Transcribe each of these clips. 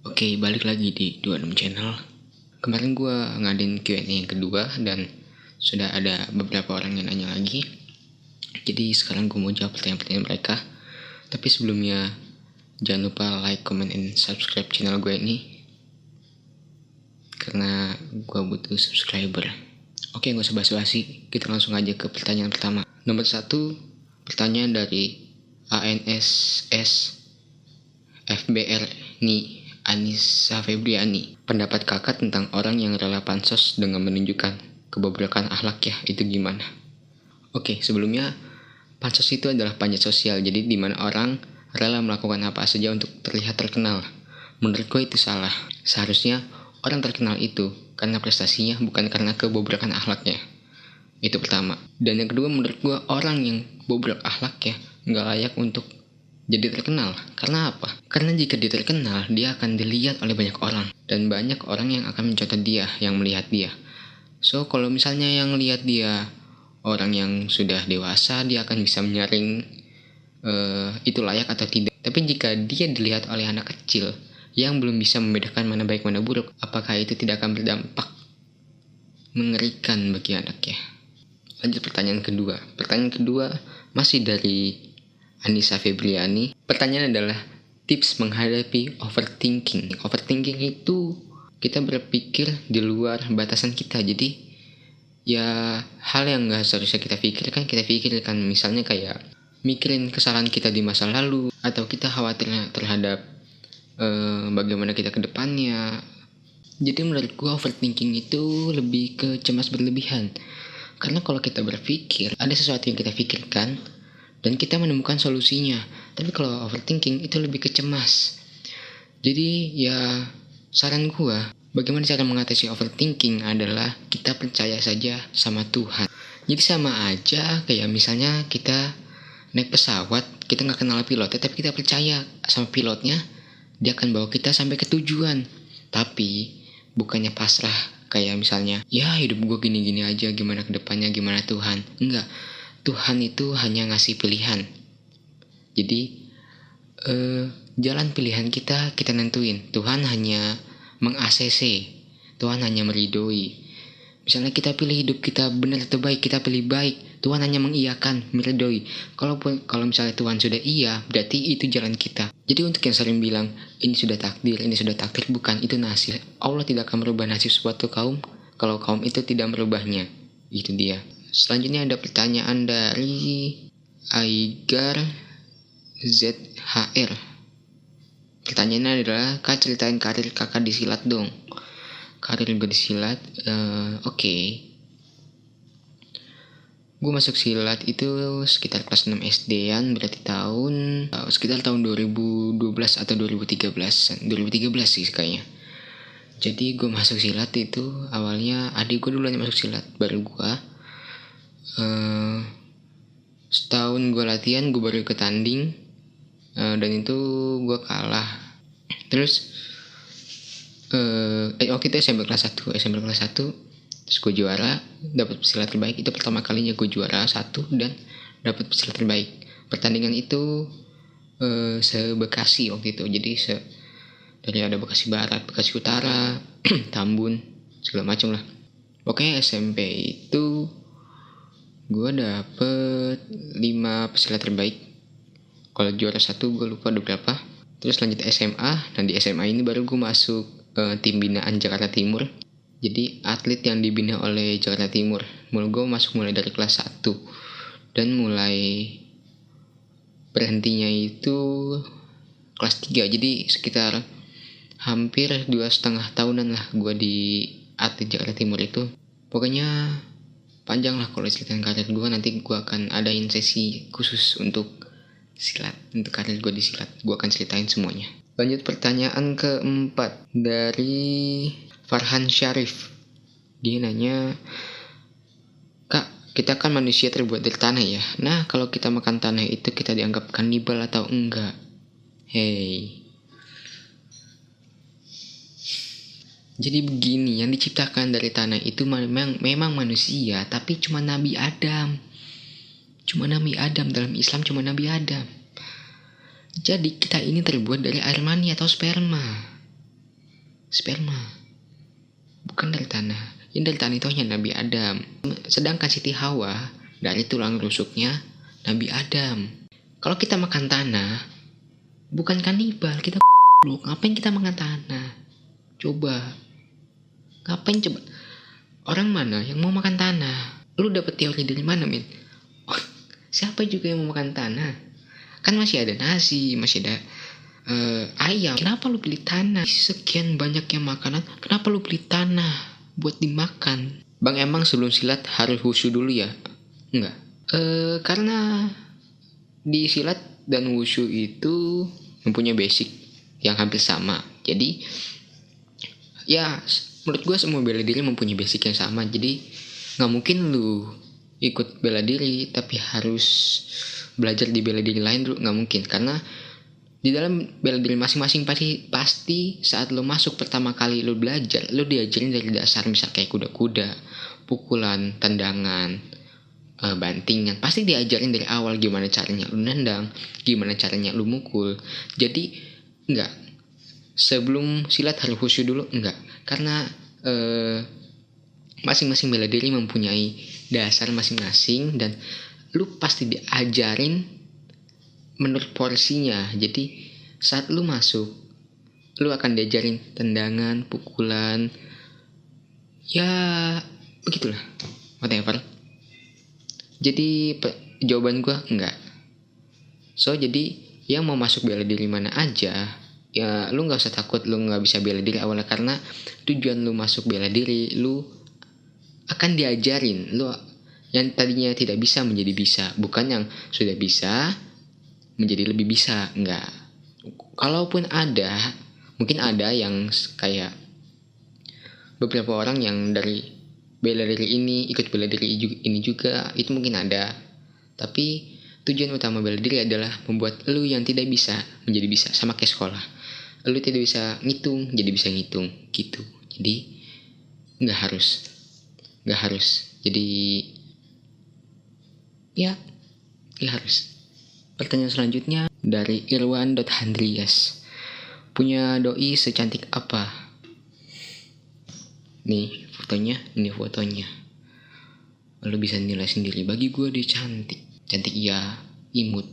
Oke, balik lagi di 26 Channel. Kemarin gue ngadain Q&A yang kedua dan sudah ada beberapa orang yang nanya lagi. Jadi sekarang gue mau jawab pertanyaan-pertanyaan mereka. Tapi sebelumnya, jangan lupa like, comment, and subscribe channel gue ini, karena gue butuh subscriber. Oke, gak usah basa-basi, kita langsung aja ke pertanyaan pertama. Nomor 1, pertanyaan dari ANSS FBR Ni Anissa Febriani. Pendapat kakak tentang orang yang rela pansos dengan menunjukkan kebobrokan akhlak ya, itu gimana? Oke, sebelumnya pansos itu adalah panjat sosial, jadi dimana orang rela melakukan apa saja untuk terlihat terkenal. Menurutku itu salah. Seharusnya orang terkenal itu karena prestasinya, bukan karena kebobrokan akhlaknya. Itu pertama. Dan yang kedua, menurut gue orang yang bobrok akhlaknya nggak layak untuk jadi terkenal. Karena apa? Karena jika dia terkenal, dia akan dilihat oleh banyak orang. Dan banyak orang yang akan mencontoh dia, yang melihat dia. So, kalau misalnya yang lihat dia orang yang sudah dewasa, dia akan bisa menyaring itu layak atau tidak. Tapi jika dia dilihat oleh anak kecil yang belum bisa membedakan mana baik mana buruk, apakah itu tidak akan berdampak mengerikan bagi anaknya? Lanjut pertanyaan kedua. Pertanyaan kedua masih dari Anissa Febriani. Pertanyaan adalah tips menghadapi overthinking. Overthinking itu kita berpikir di luar batasan kita. Jadi ya hal yang gak seharusnya kita pikirkan, kita pikirkan. Misalnya kayak mikirin kesalahan kita di masa lalu, atau kita khawatir terhadap bagaimana kita ke depannya. Jadi menurut gue overthinking itu lebih ke cemas berlebihan. Karena kalau kita berpikir, ada sesuatu yang kita pikirkan dan kita menemukan solusinya. Tapi kalau overthinking itu lebih ke cemas. Jadi ya saran gua, bagaimana cara mengatasi overthinking adalah kita percaya saja sama Tuhan. Jadi sama aja kayak misalnya kita naik pesawat, kita gak kenal pilotnya, tapi kita percaya sama pilotnya, dia akan bawa kita sampai ke tujuan. Tapi bukannya pasrah kayak misalnya, ya hidup gue gini-gini aja, gimana ke depannya, gimana Tuhan. Enggak, Tuhan itu hanya ngasih pilihan. Jadi jalan pilihan kita nentuin. Tuhan hanya meng-ACC, Tuhan hanya meridoi. Misalnya kita pilih hidup kita benar atau baik, kita pilih baik, Tuhan hanya mengiyakan, meridoi. Kalau misalnya Tuhan sudah iya, berarti itu jalan kita. Jadi untuk yang sering bilang ini sudah takdir, bukan, itu nasib. Allah tidak akan merubah nasib suatu kaum kalau kaum itu tidak merubahnya. Itu dia. Selanjutnya ada pertanyaan dari Aigar ZHR. Pertanyaannya adalah, Kak, ceritain karir kakak di silat dong. Karir gue di silat, oke. Gue masuk silat itu sekitar kelas 6 SD-an, berarti sekitar tahun 2012 atau 2013 sih kayaknya. Jadi gue masuk silat itu awalnya adik gue duluan yang masuk silat, baru gue. Setahun gue latihan, gue baru ikut tanding, dan itu gue kalah. Terus waktu itu SMP kelas 1, terus gue juara, dapat pesilat terbaik. Itu pertama kalinya gue juara 1 dan dapat pesilat terbaik. Pertandingan itu se-Bekasi waktu itu. Jadi dari ada Bekasi Barat, Bekasi Utara, Tambun, segala macam lah. Pokoknya SMP itu gue dapet 5 pesilat terbaik. Kalau juara 1 gue lupa ada berapa. Terus lanjut SMA, dan di SMA ini baru gue masuk tim binaan Jakarta Timur. Jadi atlet yang dibina oleh Jakarta Timur. Gue masuk mulai dari kelas 1, dan mulai berhentinya itu kelas 3. Jadi sekitar hampir 2,5 tahunan lah gue di atlet Jakarta Timur itu. Pokoknya panjang lah kalau ceritain karir gue. Nanti gue akan adain sesi khusus untuk silat, untuk karir gue di silat. Gue akan ceritain semuanya. Lanjut pertanyaan keempat dari Farhan Syarif. Dia nanya, Kak, kita kan manusia terbuat dari tanah ya. Nah, kalau kita makan tanah itu kita dianggap kanibal atau enggak? Hey. Jadi begini, yang diciptakan dari tanah itu memang manusia, tapi cuma Nabi Adam. Dalam Islam cuma Nabi Adam. Jadi kita ini terbuat dari air mani atau sperma. sperma, bukan dari tanah. Yang dari tanah itu hanya Nabi Adam. Sedangkan Siti Hawa dari tulang rusuknya Nabi Adam. Kalau kita makan tanah, bukan kanibal, kita ngapain kita makan tanah? Coba. Ngapain coba? Orang mana yang mau makan tanah? Lu dapet teori dari mana, men? Siapa juga yang mau makan tanah? Kan masih ada nasi, masih ada ayam. Kenapa lu pilih tanah? Sekian banyaknya makanan, kenapa lu pilih tanah buat dimakan? Bang, emang sebelum silat harus wushu dulu ya? Enggak. Karena di silat dan wushu itu mempunyai basic yang hampir sama. Jadi ya menurut gue semua bela diri mempunyai basic yang sama. Jadi gak mungkin lu ikut bela diri tapi harus belajar di bela diri lain dulu, gak mungkin. Karena di dalam bela diri masing-masing pasti saat lu masuk pertama kali lu belajar, lu diajarin dari dasar, misal kayak kuda-kuda, pukulan, tendangan, bantingan, pasti diajarin dari awal gimana caranya lu nendang, gimana caranya lu mukul. Jadi enggak, sebelum silat harus khusyuk dulu, enggak. Karena masing-masing bela diri mempunyai dasar masing-masing dan lu pasti diajarin menurut porsinya. Jadi saat lu masuk, lu akan diajarin tendangan, pukulan, ya begitulah, whatever. Jadi jawaban gue enggak. So jadi yang mau masuk bela diri mana aja, ya lu gak usah takut lu gak bisa bela diri awalnya. Karena tujuan lu masuk bela diri, lu akan diajarin lu yang tadinya tidak bisa menjadi bisa, bukan yang sudah bisa menjadi lebih bisa. Enggak. Kalaupun ada, mungkin ada yang kayak beberapa orang yang dari bela diri ini ikut bela diri ini juga, itu mungkin ada. Tapi tujuan utama bela diri adalah membuat lu yang tidak bisa menjadi bisa. Sama kayak sekolah, lu tidak bisa ngitung jadi bisa ngitung gitu. Jadi nggak harus jadi ya nggak harus. Pertanyaan selanjutnya dari Irwan.Handrias, punya doi secantik apa? Nih fotonya. Lu bisa nilai sendiri. Bagi gue dia cantik ya, imut,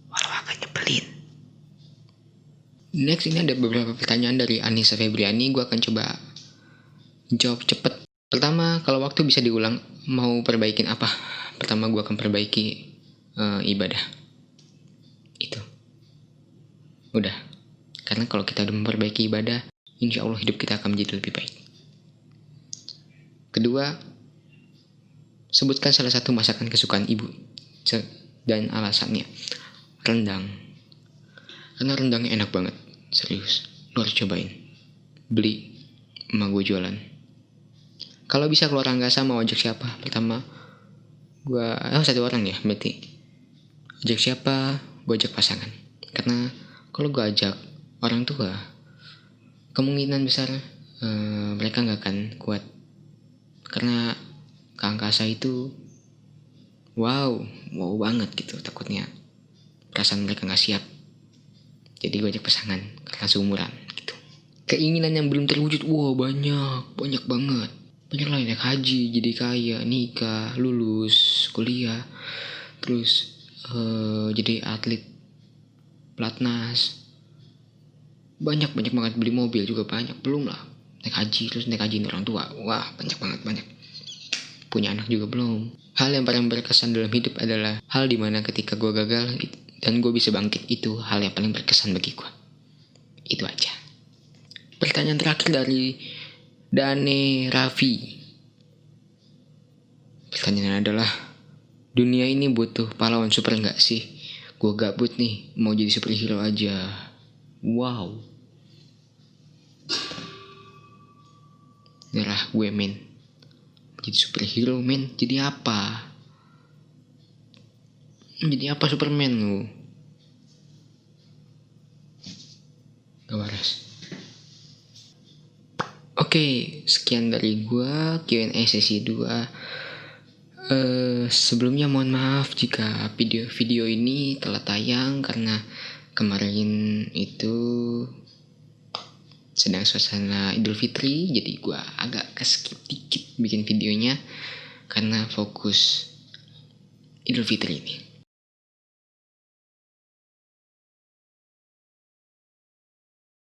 walau agak nyebelin. Next, ini ada beberapa pertanyaan dari Anissa Febriani. Gue akan coba jawab cepet. Pertama, kalau waktu bisa diulang, mau perbaikin apa? Pertama, gue akan perbaiki ibadah. Itu udah. Karena kalau kita udah memperbaiki ibadah, insya Allah hidup kita akan menjadi lebih baik. Kedua, sebutkan salah satu masakan kesukaan ibu dan alasannya. Rendang. Karena rendangnya enak banget, serius. Lu harus cobain. Beli, emak gue jualan. Kalau bisa keluar angkasa mau ajak siapa? Pertama, satu orang ya, berarti. Ajak siapa? Gue ajak pasangan. Karena kalau gue ajak orang tua, kemungkinan besar mereka gak akan kuat. Karena ke angkasa itu wow banget gitu, takutnya perasaan mereka gak siap. Jadi gue ajak pasangan karena seumuran gitu. Keinginan yang belum terwujud, banyak banget. Banyak lah, naik haji, jadi kaya, nikah, lulus kuliah, terus jadi atlet pelatnas, banyak banget. Beli mobil juga banyak, belum lah naik haji, terus naik haji orang tua, wah banyak banget. Punya anak juga belum. Hal yang paling berkesan dalam hidup adalah hal dimana ketika gue gagal dan gue bisa bangkit, itu hal yang paling berkesan bagi gue. Itu aja. Pertanyaan terakhir dari Dane Raffi. Pertanyaannya adalah, dunia ini butuh pahlawan super gak sih? Gue gabut nih, mau jadi superhero aja. Wow. Nyerah gue, men. Jadi superhero, men. Jadi apa? Jadi apa Superman lu? Gak waras. Oke, sekian dari gue Q&A sesi 2. Sebelumnya mohon maaf jika video ini telah tayang karena kemarin itu sedang suasana Idul Fitri, jadi gue agak keskip dikit bikin videonya karena fokus Idul Fitri ini.